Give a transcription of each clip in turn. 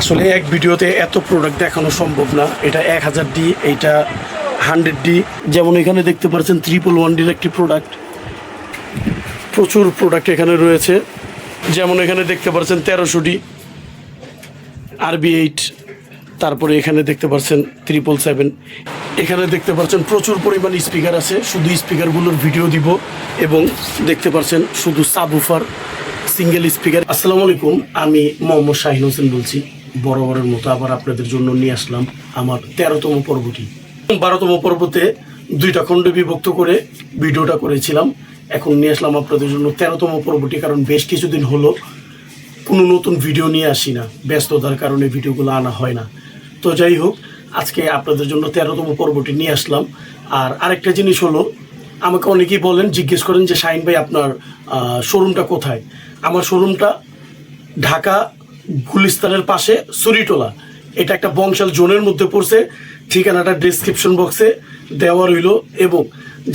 আসলে এক ভিডিওতে এত প্রোডাক্ট দেখানো সম্ভব না। এটা 1000D, এইটা 100D। যেমন এখানে দেখতে পাচ্ছেন 111Dর একটি প্রোডাক্ট, প্রচুর প্রোডাক্ট এখানে রয়েছে। যেমন এখানে দেখতে পাচ্ছেন 1300D RB8, তারপরে এখানে দেখতে পাচ্ছেন 777। এখানে দেখতে পাচ্ছেন প্রচুর পরিমাণ স্পিকার আছে, শুধু স্পিকারগুলোর ভিডিও দিব। এবং দেখতে পাচ্ছেন শুধু সাবউফার, সিঙ্গেল স্পিকার। আসসালামু আলাইকুম, আমি মোহাম্মদ শাহিন হোসেন বলছি। বরাবরের মতো আবার আপনাদের জন্য নিয়ে আসলাম আমার 13তম পর্বটি। 12তম পর্বতে 2টা খণ্ডে বিভক্ত করে ভিডিওটা করেছিলাম। এখন নিয়ে আসলাম আপনাদের জন্য 13তম পর্বটি, কারণ বেশ কিছুদিন হলো কোনো নতুন ভিডিও নিয়ে আসি না, ব্যস্ততার কারণে ভিডিওগুলো আনা হয় না। তো যাই হোক, আজকে আপনাদের জন্য 13তম পর্বটি নিয়ে আসলাম। আর আরেকটা জিনিস হলো, আমাকে অনেকেই বলেন, জিজ্ঞেস করেন যে শাহিন ভাই আপনার শোরুমটা কোথায়। আমার শোরুমটা ঢাকা গুলিস্তানের পাশে সুরিটোলা। এটা একটা বংশাল জোনের মধ্যে পড়ছে। ঠিকানাটা ডেসক্রিপশন বক্সে দেওয়া রইল, এবং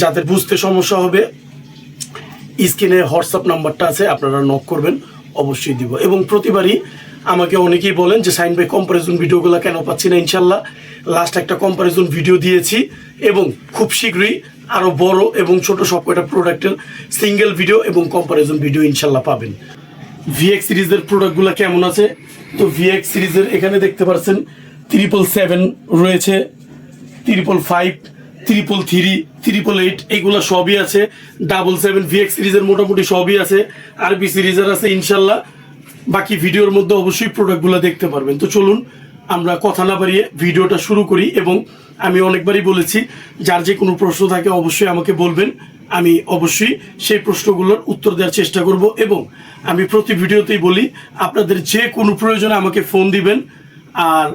যাদের বুঝতে সমস্যা হবে স্ক্রিনে হোয়াটসঅ্যাপ নাম্বারটা আছে, আপনারা নক করবেন, অবশ্যই দিব। এবং প্রতিবারই আমাকে অনেকেই বলেন যে শাহিন ভাই কম্পারিজন ভিডিওগুলো কেন পাচ্ছি না। ইনশাল্লাহ লাস্ট একটা কম্পারিজন ভিডিও দিয়েছি, এবং খুব শীঘ্রই আরও বড় এবং ছোট সব কয়টা প্রোডাক্টের সিঙ্গেল ভিডিও এবং কম্পারিজন ভিডিও ইনশাল্লাহ পাবেন। VX সিরিজের প্রোডাক্টগুলো কেমন আছে? তো VX সিরিজের এখানে দেখতে পাচ্ছেন 777 রয়েছে, 555, 333, 888, এইগুলো সবই আছে। 77 VX সিরিজের মোটামুটি সবই আছে। RB সিরিজের আছে ইনশাল্লাহ। বাকি ভিডিওর মধ্যে অবশ্যই প্রোডাক্টগুলো দেখতে পারবেন। তো চলুন আমরা কথা না বাড়িয়ে ভিডিওটা শুরু করি। এবং আমি অনেকবারই বলেছি, যার যে কোনো প্রশ্ন থাকে অবশ্যই আমাকে বলবেন, আমি অবশ্যই সেই প্রশ্নগুলোর উত্তর দেওয়ার চেষ্টা করব। এবং আমি প্রতি ভিডিওতেই বলি, আপনাদের যে কোনো প্রয়োজনে আমাকে ফোন দিবেন, আর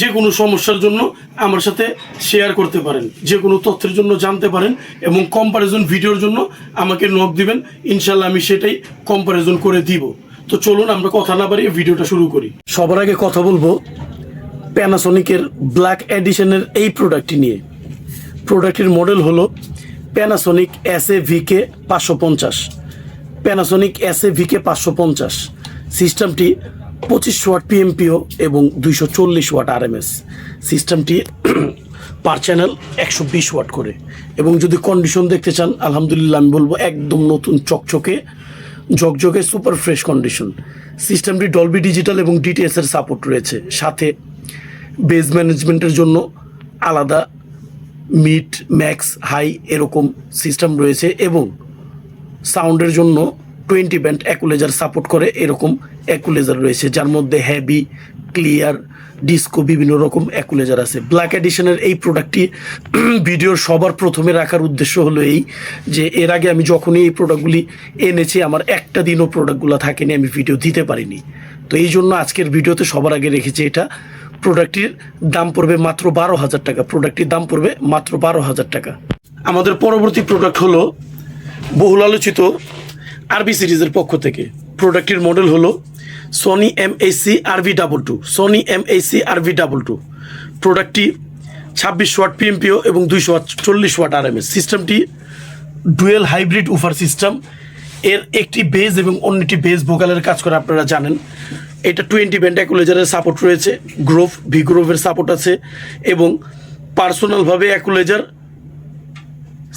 যে কোনো সমস্যার জন্য আমার সাথে শেয়ার করতে পারেন, যে কোনো তথ্যের জন্য জানতে পারেন, এবং কম্পারিজন ভিডিওর জন্য আমাকে নক দিবেন। ইনশাল্লাহ আমি সেটাই কম্পারিজন করে দিব। তো চলুন আমরা কথা না বাড়িয়ে ভিডিওটা শুরু করি। সবার আগে কথা বলবো প্যানাসোনিকের ব্ল্যাক এডিশনের এই প্রোডাক্টটি নিয়ে। প্রোডাক্টের মডেল হলো প্যানাসোনিক SA-VK 550। প্যানাসোনিক SA-VK 550 সিস্টেমটি 2500 ওয়াট PMPO এবং 240 ওয়াট RMS। সিস্টেমটি পার চ্যানেল 120 ওয়াট করে। এবং যদি কন্ডিশন দেখতে চান, আলহামদুলিল্লাহ আমি বলবো একদম নতুন চকচকে ঝকঝকে সুপার ফ্রেশ কন্ডিশন। সিস্টেমটি ডলবি ডিজিটাল এবং DTS এর সাপোর্ট রয়েছে। সাথে বেস ম্যানেজমেন্টের জন্য আলাদা মিড, ম্যাক্স, হাই এরকম সিস্টেম রয়েছে। এবং সাউন্ডের জন্য 20 ব্যান্ড অ্যাকুলেজার সাপোর্ট করে এরকম অ্যাকুলেজার রয়েছে, যার মধ্যে হ্যাভি, ক্লিয়ার, ডিস্কো বিভিন্ন রকম অ্যাকুলেজার আছে। ব্ল্যাক এডিশনের এই প্রোডাক্টটি ভিডিওর সবার প্রথমে রাখার উদ্দেশ্য হলো এই যে, এর আগে আমি যখনই এই প্রোডাক্টগুলি এনেছি আমার একটা দিনও প্রোডাক্টগুলো থাকেনি, আমি ভিডিও দিতে পারিনি। তো এই জন্য আজকের ভিডিওতে সবার আগে রেখেছি এটা। প্রোডাক্টটির দাম পড়বে মাত্র 12,000 টাকা। প্রোডাক্টটির দাম পড়বে মাত্র 12,000 টাকা। আমাদের পরবর্তী প্রোডাক্ট হলো বহুল আলোচিত RB সিরিজের পক্ষ থেকে। প্রোডাক্টটির মডেল হলো Sony MAC RV22। Sony MAC RV22 প্রোডাক্টটি 2600 ওয়াট PMPO এবং 240 ওয়াট RMS। সিস্টেমটি ডুয়েল হাইব্রিড উফার সিস্টেম। এর একটি বেজ এবং অন্যটি বেজ ভোকালের কাজ করে, আপনারা জানেন। এটা 20 ব্যান্ড অ্যাকুলেজারের সাপোর্ট রয়েছে, ভিগ্রোভের সাপোর্ট আছে, এবং পার্সোনালভাবে অ্যাকুলেজার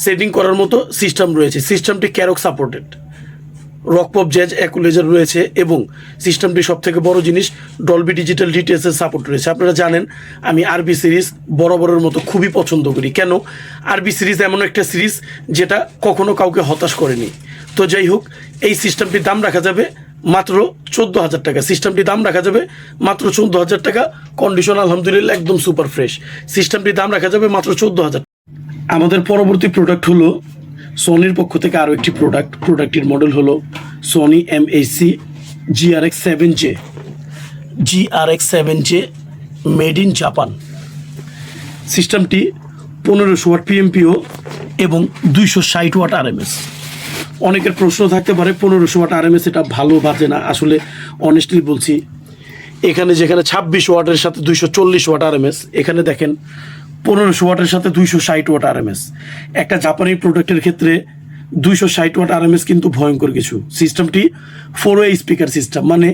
সেটিং করার মতো সিস্টেম রয়েছে। সিস্টেমটি ক্যারক supported, rock pop jazz equalizer রয়েছে, এবং সিস্টেমটি সবথেকে বড় জিনিস ডলবি ডিজিটাল DTS এর সাপোর্ট রয়েছে। আপনারা জানেন আমি RB সিরিজ বরাবরের মতো খুবই পছন্দ করি। কেন? RB সিরিজ এমন একটা সিরিজ যেটা কখনো কাউকে হতাশ করেনি। তো যাই হোক, এই সিস্টেমটির দাম রাখা যাবে মাত্র 14,000 টাকা। সিস্টেমটির দাম রাখা যাবে মাত্র 14,000 টাকা। কন্ডিশন আলহামদুলিল্লাহ একদম সুপার ফ্রেশ। সিস্টেমটির দাম রাখা যাবে মাত্র 14,000। আমাদের পরবর্তী প্রোডাক্ট হলো সোনির পক্ষ থেকে আরও একটি প্রোডাক্ট। প্রোডাক্টটির মডেল হলো Sony MAC GRX7J। GRX7J made in Japan. সিস্টেমটি 1500 ওয়াট PMPO এবং 260 ওয়াট RMS। অনেকের প্রশ্ন থাকতে পারে 1500 ওয়াট RMS এটা ভালো বাজে না। আসলে অনেস্টলি বলছি, এখানে যেখানে 26 ওয়াটের সাথে 240 ওয়াট RMS, এখানে দেখেন 1500 ওয়াটের সাথে 260 ওয়াট RMS। একটা জাপানি প্রোডাক্টের ক্ষেত্রে 260 ওয়াট আরএমএস কিন্তু ভয়ঙ্কর কিছু। সিস্টেমটি 4-ওয়ে স্পিকার সিস্টেম, মানে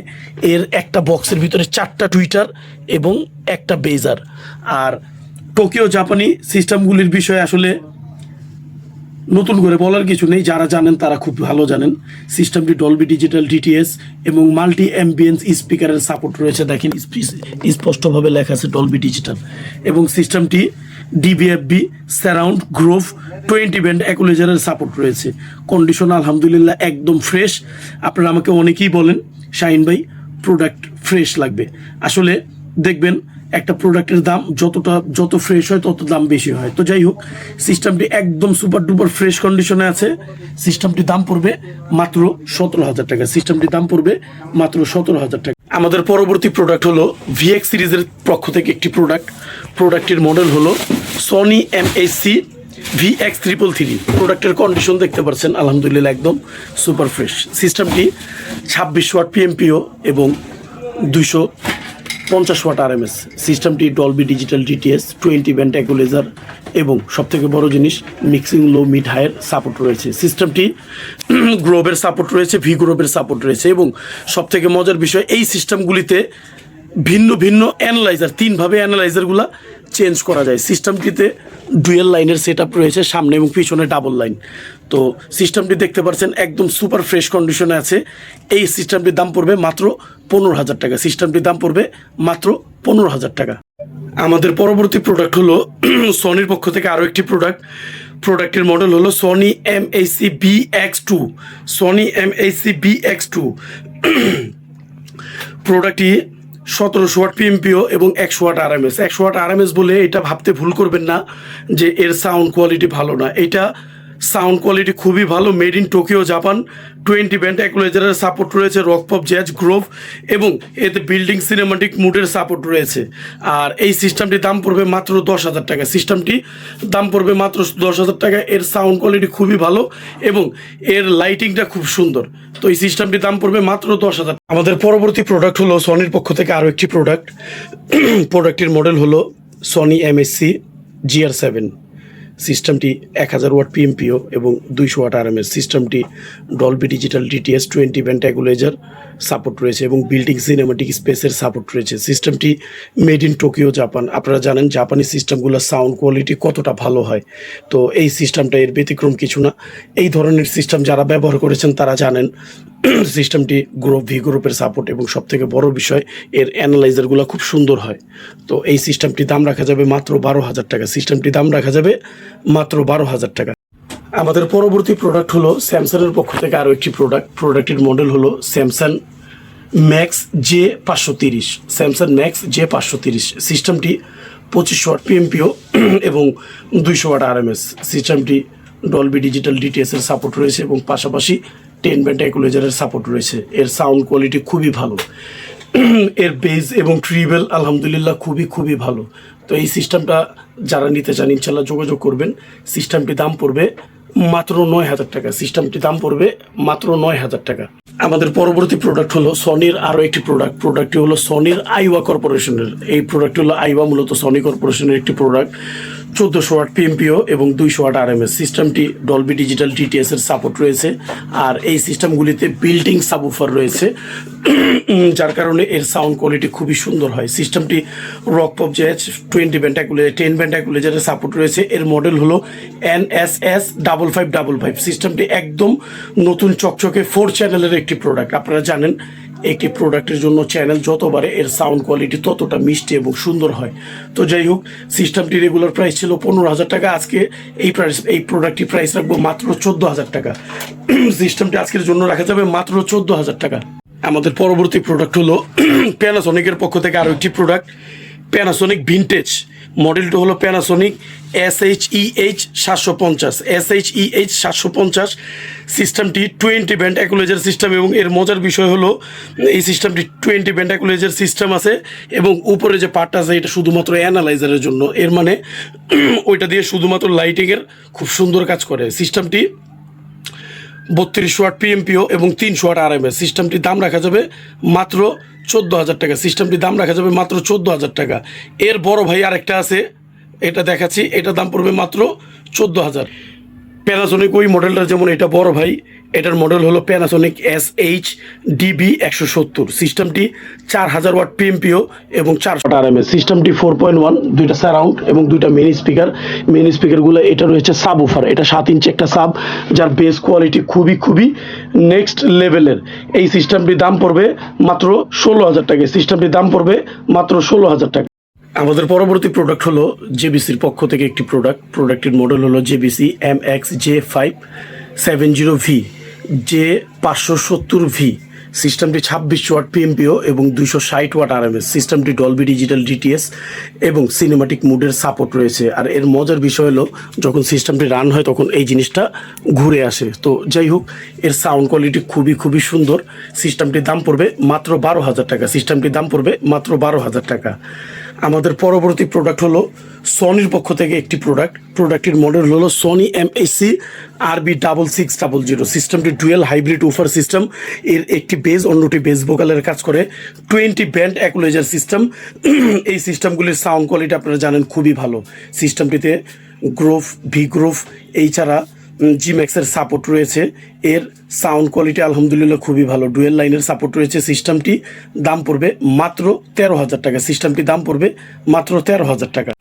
এর একটা বক্সের ভিতরে 4টা টুইটার এবং একটা বেজার। আর টোকিও জাপানি সিস্টেমগুলির বিষয়ে আসলে নতুন করে বলার কিছু নেই, যারা জানেন তারা খুব ভালো জানেন। সিস্টেমটি ডলবি ডিজিটাল ডিটিএস এবং মাল্টি অ্যাম্বিয়েন্স স্পিকারের সাপোর্ট রয়েছে, দেখেন স্পষ্টভাবে লেখা আছে ডলবি ডিজিটাল। এবং সিস্টেমটি ডিবিএফবি সারাউন্ড গ্রোভ 20 ব্যান্ড অ্যাকুলেজারের সাপোর্ট রয়েছে। কন্ডিশন আলহামদুলিল্লাহ একদম ফ্রেশ। আপনারা আমাকে অনেকেই বলেন শাহিন ভাই প্রোডাক্ট ফ্রেশ লাগবে, আসলে দেখবেন একটা প্রোডাক্টের দাম যত ফ্রেশ হয় তত দাম বেশি হয়। তো যাই হোক, সিস্টেমটি একদম সুপার ডুপার ফ্রেশ কন্ডিশনে আছে। সিস্টেমটির দাম পড়বে মাত্র 17,000 টাকা। সিস্টেমটির দাম পড়বে মাত্র 17,000 টাকা। আমাদের পরবর্তী প্রোডাক্ট হলো ভিএক্স সিরিজের পক্ষ থেকে একটি প্রোডাক্টের মডেল হলো সনি এমএসসি VX333। প্রোডাক্টের কন্ডিশন দেখতে পাচ্ছেন আলহামদুলিল্লাহ একদম সুপার ফ্রেশ। সিস্টেমটি 26 ওয়াট পিএমপিও এবং 250 ওয়াট আরএমএস। সিস্টেমটি ডলবি ডিজিটাল ডিটিএস 20 ব্যান্ড অ্যাকুলেজার এবং সবথেকে বড় জিনিস মিক্সিং লো মিড হাইয়ের সাপোর্ট রয়েছে। সিস্টেমটি গ্রোভের সাপোর্ট রয়েছে, ভি গ্রোভের সাপোর্ট রয়েছে এবং সবথেকে মজার বিষয় এই সিস্টেমগুলিতে ভিন্ন ভিন্ন অ্যানালাইজার, 3ভাবে অ্যানালাইজারগুলো চেঞ্জ করা যায়। সিস্টেমটিতে ডুয়েল লাইনের সেট আপ রয়েছে, সামনে এবং পিছনে ডাবল লাইন। তো সিস্টেমটি দেখতে পাচ্ছেন একদম সুপার ফ্রেশ কন্ডিশনে আছে। এই সিস্টেমটির দাম পড়বে মাত্র 15,000 টাকা। সিস্টেমটির দাম পড়বে মাত্র 15,000 টাকা। আমাদের পরবর্তী প্রোডাক্ট হলো সনির পক্ষ থেকে আরও একটি প্রোডাক্টের মডেল হলো Sony MSc BX2। Sony MSc BX2 প্রোডাক্টটি 1700 ওয়াট পিএমপিও এবং 100 ওয়াট আরএমএস। 100 ওয়াট আরএমএস বলে এটা ভাবতে ভুল করবেন না যে এর সাউন্ড কোয়ালিটি ভালো না। এটা সাউন্ড কোয়ালিটি খুবই ভালো, made in Tokyo Japan. 20 band অ্যাকুলেজারের সাপোর্ট রয়েছে, রক পপ জ্যাজ গ্রোভ এবং এতে বিল্ডিং সিনেমাটিক মুডের সাপোর্ট রয়েছে। আর এই সিস্টেমটির দাম পড়বে মাত্র 10,000 টাকা। সিস্টেমটি দাম পড়বে মাত্র 10,000 টাকা। এর সাউন্ড কোয়ালিটি খুবই ভালো এবং এর লাইটিংটা খুব সুন্দর। তো এই সিস্টেমটির দাম পড়বে মাত্র 10,000। আমাদের পরবর্তী প্রোডাক্ট হলো সনির পক্ষ থেকে আরও একটি প্রোডাক্টের মডেল হলো সনি এমএসসি GR7। সিস্টেমটি 1000 ওয়াট পিএমপিও এবং 200 ওয়াট আরএমএস। সিস্টেমটি Dolby digital DTS 20 band অ্যাকুলেজার support রয়েছে এবং বিল্ডিং সিনেমাটিক স্পেসের সাপোর্ট রয়েছে। সিস্টেমটি মেড ইন টোকিও জাপান। আপনারা জানেন জাপানি সিস্টেমগুলোর সাউন্ড কোয়ালিটি কতটা ভালো হয়, তো এই সিস্টেমটা এর ব্যতিক্রম কিছু না। এই ধরনের সিস্টেম যারা ব্যবহার করেছেন তারা জানেন সিস্টেমটি ভি গ্রুপের সাপোর্ট এবং সবথেকে বড় বিষয় এর অ্যানালাইজারগুলো খুব সুন্দর হয়। তো এই সিস্টেমটির দাম রাখা যাবে মাত্র 12,000 টাকা। সিস্টেমটির দাম রাখা যাবে মাত্র 12,000 টাকা। আমাদের পরবর্তী প্রোডাক্ট হলো স্যামসাংয়ের পক্ষ থেকে আরও একটি প্রোডাক্টের মডেল হলো Samsung max J530। Samsung max J530 সিস্টেমটি 25 ওয়াট পিএমপিও এবং 200 ওয়াট আরএমএস। সিস্টেমটি ডলবি ডিজিটাল ডিটিএসের সাপোর্ট রয়েছে এবং পাশাপাশি 10 ব্যান্ড অ্যাকুলেজারের সাপোর্ট রয়েছে। এর সাউন্ড কোয়ালিটি খুবই ভালো, এর বেস এবং ট্রিবেল আলহামদুলিল্লাহ খুবই ভালো। তো এই সিস্টেমটা যারা নিতে চান ইনশাল্লাহ যোগাযোগ করবেন। সিস্টেমটির দাম পড়বে মাত্র 9,000 টাকা। সিস্টেমটির দাম পড়বে মাত্র 9,000 টাকা। আমাদের পরবর্তী প্রোডাক্ট হলো সনির আরও একটি প্রোডাক্টটি হলো সনির আইওয়া কর্পোরেশনের। এই প্রোডাক্টটি হলো আইওয়া, মূলত সনি কর্পোরেশনের একটি প্রোডাক্ট। 1400 ওয়াট পিএমপিও এবং 200 ওয়াট আরএমএস। সিস্টেমটি ডলবি ডিজিটাল ডিটিএসের সাপোর্ট রয়েছে আর এই সিস্টেমগুলিতে বিল্ডিং সাবউফার রয়েছে, যার কারণে এর সাউন্ড কোয়ালিটি খুবই সুন্দর হয়। সিস্টেমটি রক পপ জ্যাজ 10 ব্যান্ড অ্যাকুলেজারের সাপোর্ট রয়েছে। এর মডেল হলো NSS 5555। সিস্টেমটি একদম নতুন চকচকে 4 চ্যানেলের একটি প্রোডাক্ট। আপনারা জানেন একটি প্রোডাক্টের জন্য চ্যানেল যত বাড়ে এর সাউন্ড কোয়ালিটি ততটা মিষ্টি এবং সুন্দর হয়। তো যাই হোক, সিস্টেমটি রেগুলার প্রাইস ছিল 15,000 টাকা। আজকে এই প্রোডাক্টটি প্রাইস রাখবো মাত্র 14,000 টাকা। সিস্টেমটি আজকের জন্য রাখা যাবে মাত্র 14,000 টাকা। আমাদের পরবর্তী প্রোডাক্ট হলো প্যানাসোনিকের পক্ষ থেকে আরও একটি প্রোডাক্ট, প্যানাসোনিক ভিনটেজ। মডেলটা হলো প্যানাসোনিক SHEH 750। SHEH 750 সিস্টেমটি 20 ব্যান্ড অ্যাকুলেজার সিস্টেম এবং এর মজার বিষয় হলো এই সিস্টেমটি 20 ব্যান্ড অ্যাকুলেজার সিস্টেম আছে এবং উপরে যে পার্টটা আছে এটা শুধুমাত্র অ্যানালাইজারের জন্য। এর মানে ওইটা দিয়ে শুধুমাত্র লাইটিংয়ের খুব সুন্দর কাজ করে। সিস্টেমটি 32 ওয়াট পিএমপিও এবং 300 ওয়াট আরএমএস। সিস্টেমটির দাম রাখা যাবে মাত্র 14,000 টাকা। সিস্টেমটির দাম রাখা যাবে মাত্র 14,000 টাকা। এর বড় ভাই আরেকটা আছে, এটা দেখাচ্ছি, এটা দাম পড়বে মাত্র 14,000। প্যানাসোনিক ওই মডেলটা যেমন এটা বড় ভাই, এটার মডেল হলো প্যানাসোনিক SH-DB170। সিস্টেমটি 4000 ওয়াট পিএমপিও এবং 400 আরএমএস। সিস্টেমটি 4.1, দুইটা সারাউন্ড এবং দুইটা মেইন স্পিকারগুলো। এটা রয়েছে সাবউফার, এটা 7 ইঞ্চি একটা সাব, যার বেস কোয়ালিটি খুবই নেক্সট লেভেলের। এই সিস্টেমটির দাম পড়বে মাত্র 16000 টাকা। সিস্টেমটির দাম পড়বে মাত্র 16000 টাকা। আমাদের পরবর্তী প্রোডাক্ট হলো জেবিসির পক্ষ থেকে একটি প্রোডাক্টের মডেল হলো জেবিসি MX-J570V J570V। সিস্টেমটি 26 ওয়াট পিএমপিও এবং 260 ওয়াট আরএমএস। সিস্টেমটি ডলবি ডিজিটাল ডিটিএস এবং সিনেমাটিক মুডের সাপোর্ট রয়েছে। আর এর মজার বিষয় হলো যখন সিস্টেমটি রান হয় তখন এই জিনিসটা ঘুরে আসে। তো যাই হোক, এর সাউন্ড কোয়ালিটি খুবই সুন্দর। সিস্টেমটির দাম পড়বে মাত্র 12000 টাকা। সিস্টেমটির দাম পড়বে মাত্র 12000 টাকা। আমাদের পরবর্তী প্রোডাক্ট হলো সনির পক্ষ থেকে একটি প্রোডাক্টের মডেল হলো সনি MAC-RB6600। সিস্টেমটি ডুয়েল হাইব্রিড উফার সিস্টেম। এর একটি বেস, অন্যটি বেস ভোকালের কাজ করে। 20 ব্যান্ড অ্যাকুলাইজার সিস্টেম। এই সিস্টেমগুলির সাউন্ড কোয়ালিটি আপনারা জানেন খুবই ভালো। সিস্টেমটিতে গ্রোভ, ভি গ্রোভ, এছাড়া জিম্যাক্সের সাপোর্ট রয়েছে। এর সাউন্ড কোয়ালিটি আলহামদুলিল্লাহ খুবই ভালো। ডুয়েল লাইনের সাপোর্ট রয়েছে। সিস্টেমটি দাম পড়বে মাত্র 13000 টাকা। সিস্টেমটি দাম পড়বে মাত্র 13000 টাকা।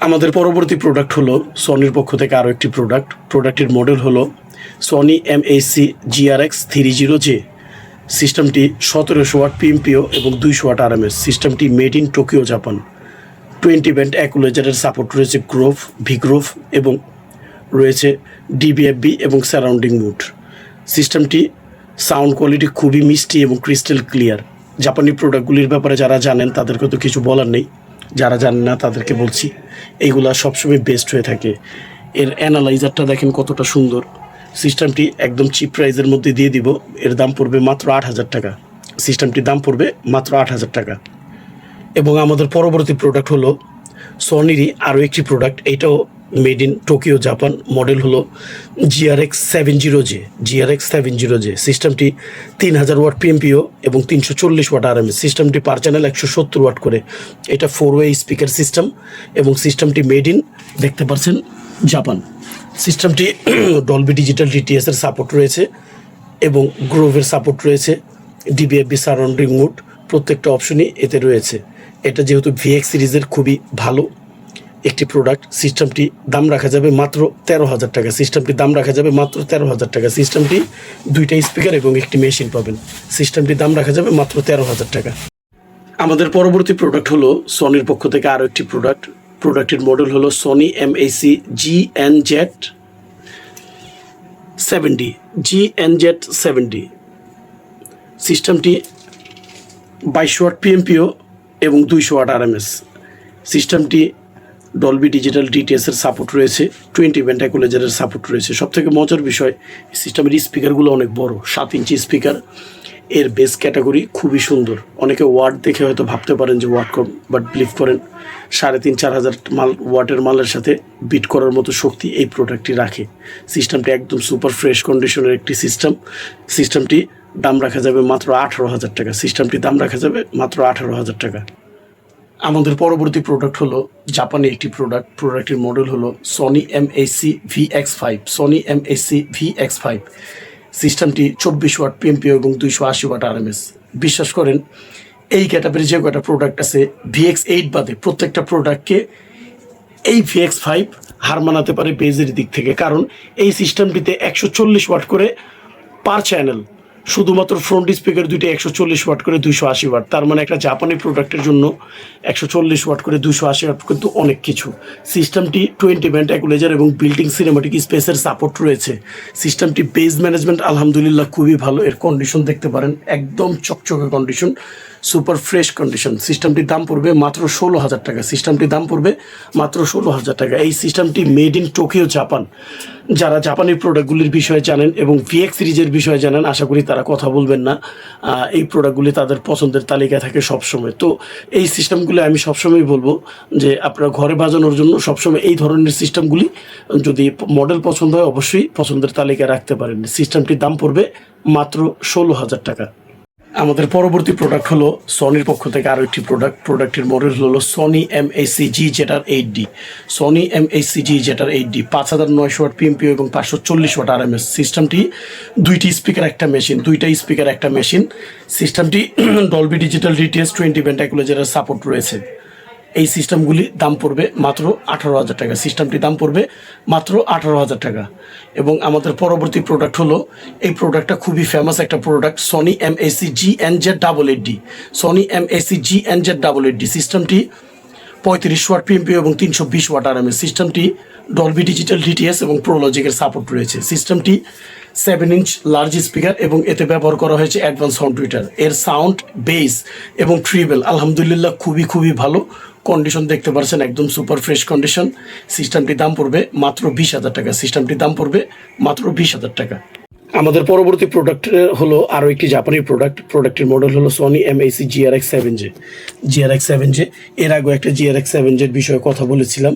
আমাদের পরবর্তী প্রোডাক্ট হলো সনির পক্ষ থেকে আরও একটি প্রোডাক্টের মডেল হলো সনি MAC-GRX30J। সিস্টেমটি 1700 ওয়াট পিএমপিও এবং 200 ওয়াট আরএমএস। সিস্টেমটি made in Tokyo, Japan. 20 band অ্যাকুলাইজারের সাপোর্ট রয়েছে, গ্রোভ, ভি গ্রোভ এবং রয়েছে ডিবিএফবি এবং সারাউন্ডিং মুড। সিস্টেমটি সাউন্ড কোয়ালিটি খুবই মিষ্টি এবং ক্রিস্টাল ক্লিয়ার। জাপানি প্রোডাক্টগুলির ব্যাপারে যারা জানেন তাদেরকে তো কিছু বলার নেই, যারা জানেন না তাদেরকে বলছি, এইগুলা সবসময় বেস্ট হয়ে থাকে। এর অ্যানালাইজারটা দেখেন কতটা সুন্দর। সিস্টেমটি একদম চিপ প্রাইসের মধ্যে দিয়ে দিব। এর দাম পড়বে মাত্র 8000 টাকা। সিস্টেমটির দাম পড়বে মাত্র 8000 টাকা। এবং আমাদের পরবর্তী প্রোডাক্ট হলো সনিরই আরও একটি প্রোডাক্ট, এইটাও made in Tokyo, Japan. Model হলো GRX70J। সিস্টেমটি 3000 ওয়াট পিএমপিও এবং 340 ওয়াট আরএমএস। সিস্টেমটি পার চ্যানেল 170 ওয়াট করে। এটা 4-ওয়ে স্পিকার সিস্টেম এবং সিস্টেমটি মেড ইন, দেখতে পাচ্ছেন, জাপান। সিস্টেমটি ডলবি ডিজিটাল ডিটিএসের সাপোর্ট রয়েছে এবং গ্রোভের সাপোর্ট রয়েছে, ডিবিএফবি সারাউন্ডিং মুড, প্রত্যেকটা অপশনই এতে রয়েছে। এটা যেহেতু VX সিরিজের খুবই ভালো একটি প্রোডাক্ট। সিস্টেমটি দাম রাখা যাবে মাত্র 13000 টাকা। সিস্টেমটির দাম রাখা যাবে মাত্র 13000 টাকা। সিস্টেমটি 2টা স্পিকার এবং একটি মেশিন পাবেন। সিস্টেমটির দাম রাখা যাবে মাত্র 13000 টাকা। আমাদের পরবর্তী প্রোডাক্ট হলো সনির পক্ষ থেকে আরও একটি প্রোডাক্টের মডেল হলো সনি MAC-GNZ70। সিস্টেমটি 22 ওয়াট পিএমপিও এবং 200 ওয়াট আরএমএস। সিস্টেমটি ডলবি ডিজিটাল ডিটিএসের সাপোর্ট রয়েছে, 20 ব্যান্ড অ্যাকুলাইজারের সাপোর্ট রয়েছে। সবথেকে মজার বিষয়, সিস্টেমের স্পিকারগুলো অনেক বড়, 7 ইঞ্চি স্পিকার। এর বেস ক্যাটাগরি খুবই সুন্দর। অনেকে ওয়াট দেখে হয়তো ভাবতে পারেন যে ওয়াট কম, বাট বিলিভ করেন 3500-4000 ওয়াটের মালের সাথে বিট করার মতো শক্তি এই প্রোডাক্টটি রাখে। সিস্টেমটি একদম সুপার ফ্রেশ কন্ডিশনের একটি সিস্টেমটি দাম রাখা যাবে মাত্র 18000 টাকা। সিস্টেমটি দাম রাখা যাবে মাত্র 18000 টাকা। আমাদের পরবর্তী প্রোডাক্ট হলো জাপানি একটি প্রোডাক্টের মডেল হলো সনি MAC-VX5। সিস্টেমটি 24 ওয়াট পিএমপিও এবং 280 ওয়াট আরএমএস। বিশ্বাস করেন, এই ক্যাটাগরি যে কয়টা প্রোডাক্ট আছে VX8 বাদে প্রত্যেকটা প্রোডাক্টকে এই VX5 হার মানাতে পারে বেজের দিক থেকে। কারণ এই সিস্টেমটিতে 140 ওয়াট করে পার চ্যানেল, শুধুমাত্র ফ্রন্ট স্পিকার দুইটা 140 ওয়াট করে 280 ওয়াট। তার মানে একটা জাপানি প্রোডাক্টের জন্য 140 ওয়াট করে 280 ওয়াট কিন্তু অনেক কিছু। সিস্টেমটি 20 ব্যান্ড অ্যাকুলাইজার এবং বিল্ডিং সিনেমাটিক স্পেসের সাপোর্ট রয়েছে। সিস্টেমটি বেস ম্যানেজমেন্ট আলহামদুলিল্লাহ খুবই ভালো। এর কন্ডিশন দেখতে পারেন, একদম চকচকে কন্ডিশন, সুপার ফ্রেশ কন্ডিশন। সিস্টেমটির দাম পড়বে মাত্র 16000 টাকা। সিস্টেমটির দাম পড়বে মাত্র 16000 টাকা। এই সিস্টেমটি মেড ইন টোকিও, জাপান। যারা জাপানি প্রোডাক্টগুলির বিষয়ে জানেন এবং VX সিরিজের বিষয়ে জানেন, আশা করি তারা কথা বলবেন না। এই প্রোডাক্টগুলি তাদের পছন্দের তালিকায় থাকে সবসময়। তো এই সিস্টেমগুলি আমি সবসময় বলবো যে আপনারা ঘরে বাজানোর জন্য সবসময় এই ধরনের সিস্টেমগুলি, যদি মডেল পছন্দ হয় অবশ্যই পছন্দের তালিকায় রাখতে পারেন। সিস্টেমটির দাম পড়বে মাত্র 16000 টাকা। আমাদের পরবর্তী প্রোডাক্ট হলো সনির পক্ষ থেকে আরও একটি প্রোডাক্টের মডেল হলো সনি MAC-G জেটার 8D। সনি MAC-G জেটার 8D 5900 ওয়াট PMPO এবং 540 ওয়াট RMS। সিস্টেমটি দুইটা স্পিকার একটা মেশিন। সিস্টেমটি ডলবি ডিজিটাল DTS 20 ব্যান্ড ইকুয়ালাইজারের সাপোর্ট রয়েছে। এই সিস্টেমগুলি দাম পড়বে মাত্র 18,000 টাকা। সিস্টেমটির দাম পড়বে মাত্র 18,000 টাকা। এবং আমাদের পরবর্তী প্রোডাক্ট হলো, এই প্রোডাক্টটা খুবই ফেমাস একটা product, Sony MAC-G NZ880। Sony MAC-G NZ880 সিস্টেমটি 35 ওয়াট PMPO এবং 320 ওয়াট RMS। সিস্টেমটি ডলবি ডিজিটাল DTS এবং প্রোলজিকের সাপোর্ট রয়েছে। সিস্টেমটি 7 ইঞ্চ লার্জ স্পিকার এবং এতে ব্যবহার করা হয়েছে অ্যাডভান্স সাউন্ড টুইটার। এর সাউন্ড, বেস এবং ট্রিবেল আলহামদুলিল্লাহ খুবই ভালো। কন্ডিশন দেখতে পাচ্ছেন একদম সুপার ফ্রেশ কন্ডিশন। সিস্টেমটির দাম পড়বে মাত্র 20,000 টাকা। সিস্টেমটির দাম পড়বে মাত্র 20,000 টাকা। আমাদের পরবর্তী প্রোডাক্ট হলো আরও একটি জাপানি প্রোডাক্টের মডেল হলো সনি MAC GRX7J। এর আগে একটা GRX7J বিষয়ে কথা বলেছিলাম,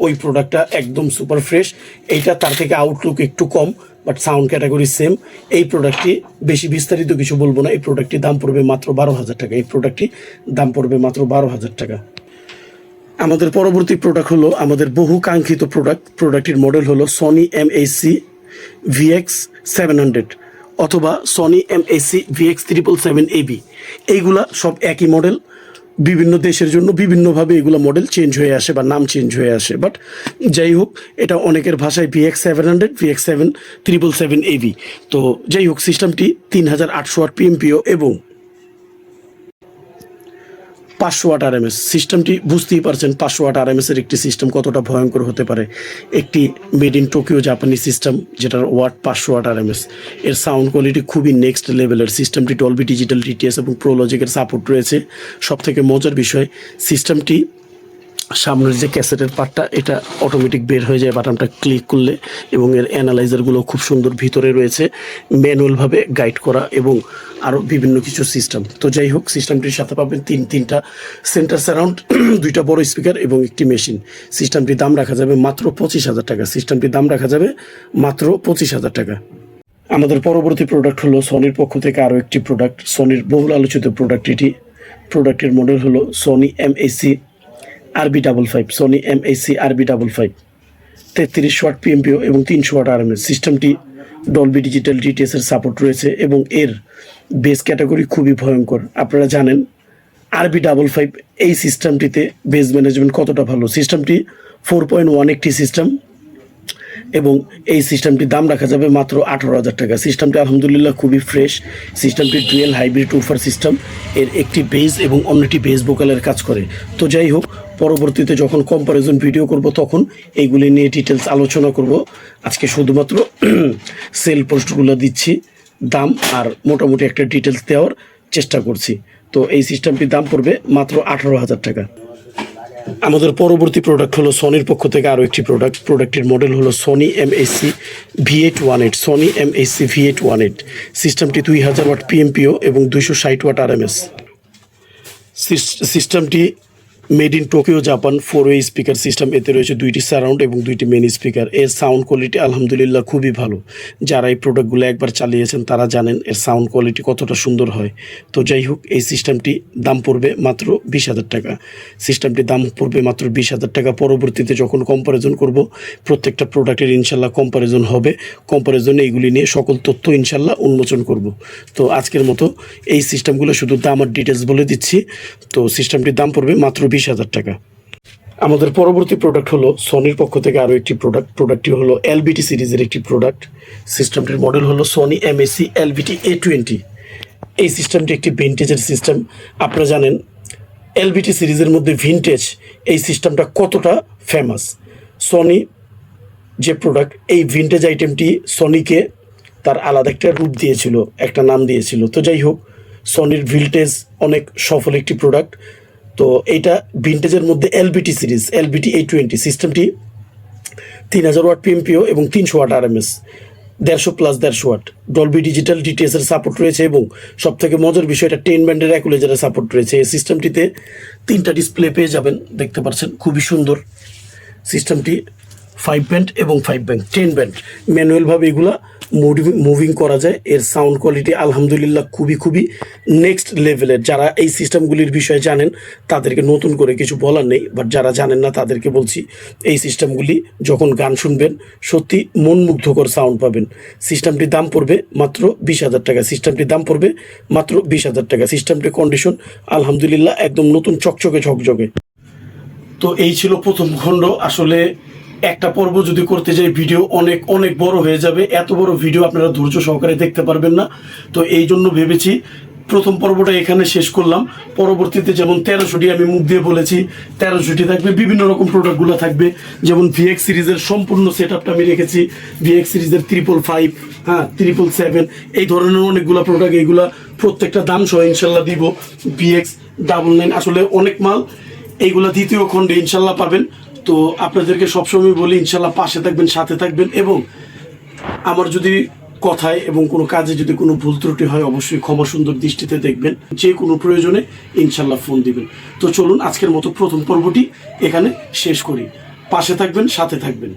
ওই প্রোডাক্টটা একদম সুপার ফ্রেশ। এইটা তার থেকে আউটলুক একটু কম, বাট সাউন্ড ক্যাটাগরি সেম। এই প্রোডাক্টটি বেশি বিস্তারিত কিছু বলবো না। এই প্রোডাক্টটির দাম পড়বে মাত্র 12,000 টাকা। মাত্র 12,000 টাকা। আমাদের পরবর্তী প্রোডাক্ট হলো আমাদের বহু কাঙ্ক্ষিত প্রোডাক্টের মডেল হলো সনি MAC VX700 অথবা সনি MAC VX777AB। এইগুলা সব একই মডেল, বিভিন্ন দেশের জন্য বিভিন্নভাবে এগুলো মডেল চেঞ্জ হয়ে আসে বা নাম চেঞ্জ হয়ে আসে, বাট যাই হোক এটা অনেকের ভাষায় VX700 VX777AB। তো যাই হোক সিস্টেমটি 3800 ওয়াট PMPO এবং 500 ওয়াট RMS। সিস্টেমটি বুঝতেই পারছেন 500 ওয়াট RMS এর একটি সিস্টেম কতটা ভয়ঙ্কর হতে পারে। একটি মেড ইন টোকিও জাপানি সিস্টেম যেটার ওয়াট 500 ওয়াট RMS। এর সাউন্ড কোয়ালিটি খুবই নেক্সট লেভেলের। সিস্টেমটি ডলবি ডিজিটাল DTS এবং প্রোলজিকের সাপোর্ট রয়েছে। সবথেকে মজার বিষয়, সিস্টেমটি সামনের যে ক্যাসেটের পার্টটা এটা অটোমেটিক বের হয়ে যায় বাটনটা ক্লিক করলে, এবং এর অ্যানালাইজারগুলো খুব সুন্দর ভিতরে রয়েছে, ম্যানুয়ালভাবে গাইড করা এবং আরও বিভিন্ন কিছু সিস্টেম। তো যাই হোক সিস্টেমটির সাথে পাবেন তিনটা সেন্টার সারাউন্ড, 2টা বড় স্পিকার এবং একটি মেশিন। সিস্টেমটির দাম রাখা যাবে মাত্র 25,000 টাকা। টাকা। আমাদের পরবর্তী প্রোডাক্ট হলো সনির পক্ষ থেকে আরও একটি প্রোডাক্ট, সনির বহুল আলোচিত প্রোডাক্ট। এটি প্রোডাক্টের মডেল হলো Sony MAC RB55। Sony MAC RB55 33 watt PMPO এবং 300 ওয়াট RMS। সিস্টেমটি ডলবি ডিজিটাল DTS এর সাপোর্ট রয়েছে এবং এর বেস ক্যাটাগরি খুবই ভয়ঙ্কর। আপনারা জানেন RB55 এই সিস্টেমটিতে বেস ম্যানেজমেন্ট কতটা ভালো। সিস্টেমটি 4.1 একটি সিস্টেম এবং এই সিস্টেমটির দাম রাখা যাবে মাত্র 18,000 টাকা। সিস্টেমটি আলহামদুলিল্লাহ খুবই ফ্রেশ। সিস্টেমটি ডুয়েল হাইব্রিড উফার সিস্টেম। এর একটি বেস এবং অন্যটি বেস ভোকালের কাজ করে। তো যাই হোক পরবর্তীতে যখন কম্পারিজন ভিডিও করব তখন এইগুলি নিয়ে ডিটেলস আলোচনা করব। আজকে শুধুমাত্র সেল পোস্টগুলো দিচ্ছি, দাম আর মোটামুটি একটা ডিটেলস দেওয়ার চেষ্টা করছি। তো এই সিস্টেমটির দাম পড়বে মাত্র 18,000 টাকা। আমাদের পরবর্তী প্রোডাক্ট হলো সনির পক্ষ থেকে আরও একটি প্রোডাক্টের মডেল হলো Sony MAC V818। Sony MAC V818 সিস্টেমটি 2000 ওয়াট PMPO এবং 260 ওয়াট RMS। সিস্টেমটি made in Tokyo Japan 4-way speaker system. এতে রয়েছে 2টি সারাউন্ড এবং 2টি মেন স্পিকার। এর সাউন্ড কোয়ালিটি আলহামদুলিল্লাহ খুবই ভালো। যারা এই প্রোডাক্টগুলো একবার চালিয়েছেন তারা জানেন এর সাউন্ড কোয়ালিটি কতটা সুন্দর হয়। তো যাই হোক এই সিস্টেমটি দাম পড়বে মাত্র 20,000 টাকা। টাকা। পরবর্তীতে যখন কম্পারিজন করব প্রত্যেকটা প্রোডাক্টের ইনশাল্লাহ কম্পারিজন হবে। কম্পারিজনে এইগুলি নিয়ে সকল তথ্য ইনশাল্লাহ উন্মোচন করব। তো আজকের মতো এই সিস্টেমগুলো শুধু দাম আর ডিটেলস বলে দিচ্ছি। তো সিস্টেমটির দাম পড়বে মাত্র 20,000 টাকা। আমাদের পরবর্তী প্রোডাক্ট হলো সনির পক্ষ থেকে আরও একটি প্রোডাক্টটি হলো LBT সিরিজের একটি প্রোডাক্ট। সিস্টেমটির মডেল হলো সনি MAC LBT A20। এই সিস্টেমটি একটি ভিনটেজের সিস্টেম। আপনারা জানেন LBT সিরিজের মধ্যে ভিনটেজ এই সিস্টেমটা কতটা ফেমাস। সনি যে প্রোডাক্ট, এই ভিনটেজ আইটেমটি সনিকে তার আলাদা একটা রূপ দিয়েছিল, একটা নাম দিয়েছিল। তো যাই হোক সনির ভিনটেজ অনেক সফল একটি প্রোডাক্ট। তো এইটা ভিনটেজের মধ্যে LBT সিরিজ LBT A20 সিস্টেমটি 3000 ওয়াট PMPO এবং 300 watt RMS, 150 plus 150 watt. Dolby digital DTS এর সাপোর্ট রয়েছে এবং সবথেকে মজার বিষয়টা 10 ব্যান্ডের ইকুয়ালাইজারের সাপোর্ট রয়েছে। এই সিস্টেমটিতে 3টা ডিসপ্লে পেয়ে যাবেন, দেখতে পাচ্ছেন খুবই সুন্দর। সিস্টেমটি 5 ব্যান্ড এবং 5 ব্যান্ড 10 ব্যান্ড ম্যানুয়ালভাবে এগুলা মুভিং করা যায়। এর সাউন্ড কোয়ালিটি আলহামদুলিল্লাহ খুবই নেক্সট লেভেলের। যারা এই সিস্টেমগুলির বিষয়ে জানেন তাদেরকে নতুন করে কিছু বলার নেই, বাট যারা জানেন না তাদেরকে বলছি, এই সিস্টেমগুলি যখন গান শুনবেন সত্যি মনমুগ্ধকর সাউন্ড পাবেন। সিস্টেমটির দাম পড়বে মাত্র 20,000 টাকা। সিস্টেমটির দাম পড়বে মাত্র 20,000 টাকা। সিস্টেমটির কন্ডিশন আলহামদুলিল্লাহ একদম নতুন চকচকে ঝকঝকে। তো এই ছিল প্রথম খণ্ড। আসলে একটা পর্ব যদি করতে যাই ভিডিও অনেক অনেক বড় হয়ে যাবে। এত বড় ভিডিও আপনারা ধৈর্য সহকারে দেখতে পারবেন না। তো এই জন্য ভেবেছি প্রথম পর্বটা এখানে শেষ করলাম। পরবর্তীতে যেমন 1300টি আমি মুখ দিয়ে বলেছি, 1300টি থাকবে, বিভিন্ন রকম প্রোডাক্টগুলো থাকবে। যেমন ভিএক্স সিরিজের সম্পূর্ণ সেট আপটা আমি রেখেছি, ভিএক্স সিরিজের 555, হ্যাঁ 777, এই ধরনের অনেকগুলো প্রোডাক্ট। এইগুলা প্রত্যেকটা দাম সহ ইনশাল্লাহ দিব। ভিএক্স 99 আসলে অনেক মাল, এইগুলা দ্বিতীয় খণ্ডে ইনশাল্লাহ পাবেন। তো আপনাদেরকে সবসময় বলি ইনশাল্লাহ পাশে থাকবেন, সাথে থাকবেন, এবং আমার যদি কথায় এবং কোনো কাজে যদি কোনো ভুল ত্রুটি হয় অবশ্যই ক্ষমা সুন্দর দৃষ্টিতে দেখবেন। যে কোনো প্রয়োজনে ইনশাল্লাহ ফোন দিবেন। তো চলুন আজকের মতো প্রথম পর্বটি এখানে শেষ করি। পাশে থাকবেন, সাথে থাকবেন।